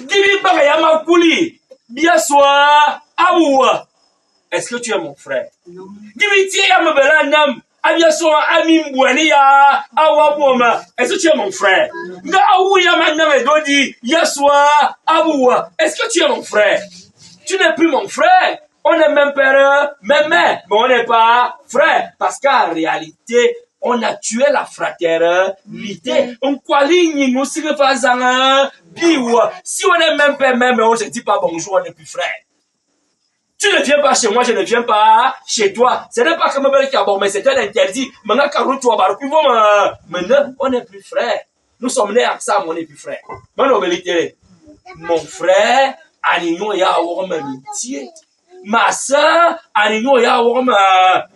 Dibi Bagayama Kouli. Bien soit. Aoua. Est-ce que tu es mon frère? Non. Dibi Tiayamebelanam. Bien soit Amim Bouania. Awa Bouma. Est-ce que tu es mon frère? Nga Aouya Maname Dodi. Yaswa. Aoua. Est-ce que tu es mon frère? Tu n'es plus mon frère. On est même père, même mère, mais on n'est pas frère. Parce qu'en réalité, on a tué la fraternité. On qualigne nous si le faisant si on est même père, même, mais on ne se dit pas bonjour, on n'est plus frère. Tu ne viens pas chez moi, je ne viens pas chez toi. Ce n'est pas comme un qui a bon, mais c'est un interdit. Maintenant, on n'est plus frère. Nous sommes nés ensemble, on n'est plus frère. Mon frère, Anino ya amitié. Ma soeur, Anino ya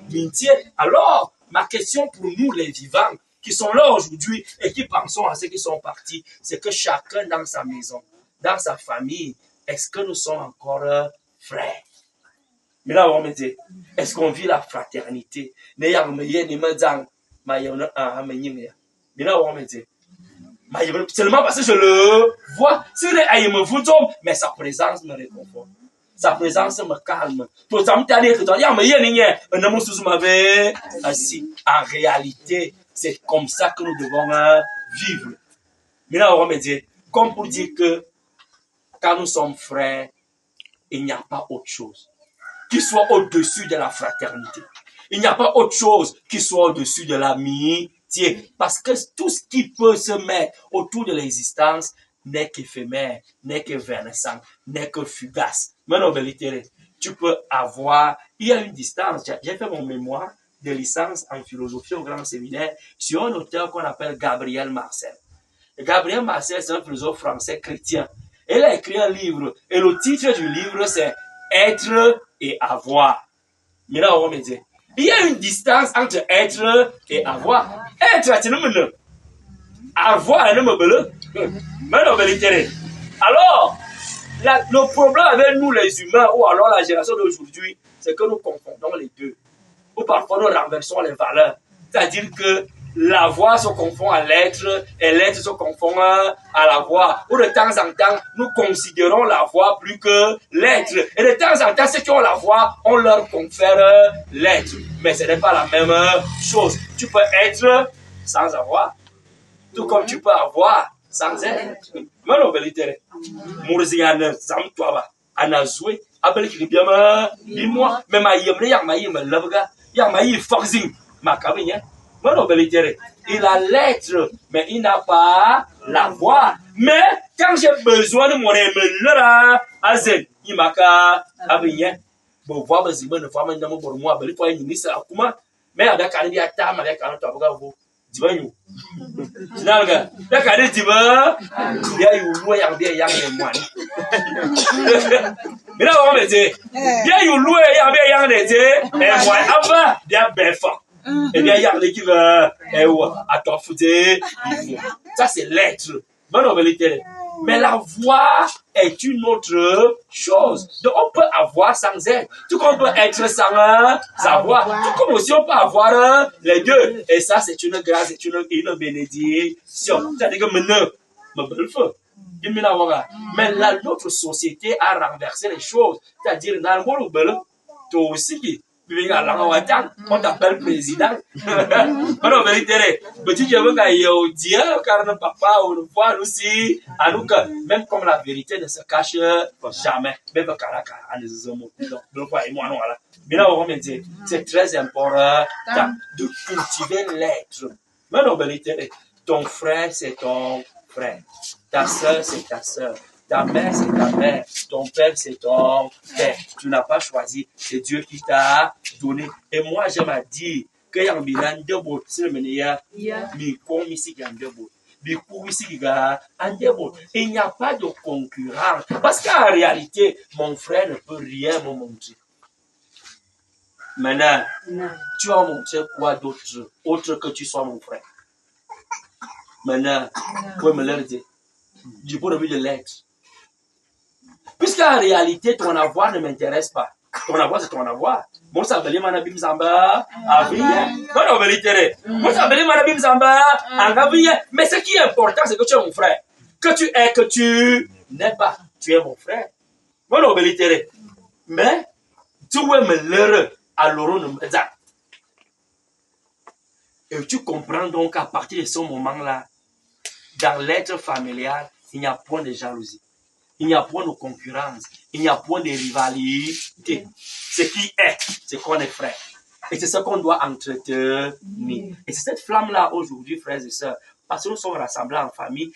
amitié. Alors, ma question pour nous, les vivants, qui sont là aujourd'hui et qui pensons à ceux qui sont partis, c'est que chacun dans sa maison, dans sa famille, est-ce que nous sommes encore frères? Mais là, on me dit, est-ce qu'on vit la fraternité? Mais là, on me dit, seulement parce que je le vois, mais sa présence me réconforte. Sa présence me calme. En réalité, c'est comme ça que nous devons vivre. Mais là, on me dit, comme pour dire que quand nous sommes frères, il n'y a pas autre chose qui soit au-dessus de la fraternité. Il n'y a pas autre chose qui soit au-dessus de l'amitié. Parce que tout ce qui peut se mettre autour de l'existence n'est qu'éphémère, n'est qu'évanescent, n'est que fugace. Mais en vérité, tu peux avoir, il y a une distance. J'ai fait mon mémoire de licence en philosophie au grand séminaire sur un auteur qu'on appelle Gabriel Marcel. Gabriel Marcel, c'est un philosophe français chrétien. Il a écrit un livre, et le titre du livre, c'est Être et avoir. Mais là, on va me dire, il y a une distance entre être et avoir. Être, c'est le avoir, c'est le alors, le problème avec nous, les humains, ou alors la génération d'aujourd'hui, c'est que nous confondons les deux. Ou parfois, nous renversons les valeurs. C'est-à-dire que l'avoir se confond à l'être et l'être se confond à l'avoir. Ou de temps en temps, nous considérons l'avoir plus que l'être. Et de temps en temps, ceux qui ont l'avoir, on leur confère l'être. Mais ce n'est pas la même chose. Tu peux être sans avoir. Tout comme tu peux avoir sans être. Mais non, vérité. Mourziane, Zamtoaba, Anazoué, Abel Kribiama, dis-moi, mais ma yemre, Yamaïm, Lavga, Yamaï, Foxing, ma cabine. Mais non, vérité. Il a l'être, mais il n'a pas la voix. Mais quand j'ai besoin de mon émeur, Azen, il m'a qu'à abigner. Bon, voir mes immeubles, ne femme, ne pour moi, mais il faut une ministre à Kuma, mais avec un diatam, avec un tabou. Dis-moi, Nalga, la carrière dit, il y a eu loué un bien yang moine. Mais là, on me dit, il y a eu loué un bien yang d'été, et moi, avant, il y a béfa. Et bien, il y a l'équipe à toi fouter. Ça, c'est l'être. Bonne vérité. Mais la voix est une autre chose. Donc, on peut avoir sans être. Tout comme on peut être sans avoir. Tout comme aussi on peut avoir les deux. Et ça, c'est une grâce, c'est une bénédiction. C'est-à-dire que maintenant, mais notre société a renversé les choses. C'est-à-dire, dans le monde, toi aussi, on t'appelle président. On vérité. Petit Dieu veut qu'il Dieu, car le papa ou le voile aussi, à nous que même comme la vérité ne se cache jamais. Même mais là, on va me dire, c'est très important de cultiver l'être. Mais en vérité, ton frère, c'est ton frère. Ta soeur, c'est ta soeur. Ta mère, c'est ta mère. Ton père, c'est ton père. Tu n'as pas choisi. C'est Dieu qui t'a donné. Et moi, j'aime à dire que y a un bilan de beau. C'est le meilleur. Mais comme ici, il y a un de beau. Mais pour ici, il y a un de beau. Et il n'y a pas de concurrence. Parce qu'en réalité, mon frère ne peut rien me montrer. Maintenant, tu vas montrer quoi d'autre, autre que tu sois mon frère. Maintenant, vous pouvez me le dire. Du point de vue de l'être. Puisqu'en réalité, ton avoir ne m'intéresse pas. Ton avoir, c'est ton avoir. Moi, ça veut dire Manabim Zamba, Abriye. Moi, on veut l'ittérer. Moi, ça veut dire Manabim Zamba, Abriye. Mais ce qui est important, c'est que tu es mon frère. Que tu es, que tu n'est pas, tu es mon frère. Moi, non, mais tu veux me l'heure à l'euro. Et tu comprends donc à partir de ce moment-là, dans l'être familial, il n'y a point de jalousie. Il n'y a point de concurrence. Il n'y a point de rivalité. Ce qui est, c'est qu'on est frère. Et c'est ce qu'on doit entretenir. Et c'est cette flamme-là aujourd'hui, frères et sœurs, parce que nous sommes rassemblés en famille.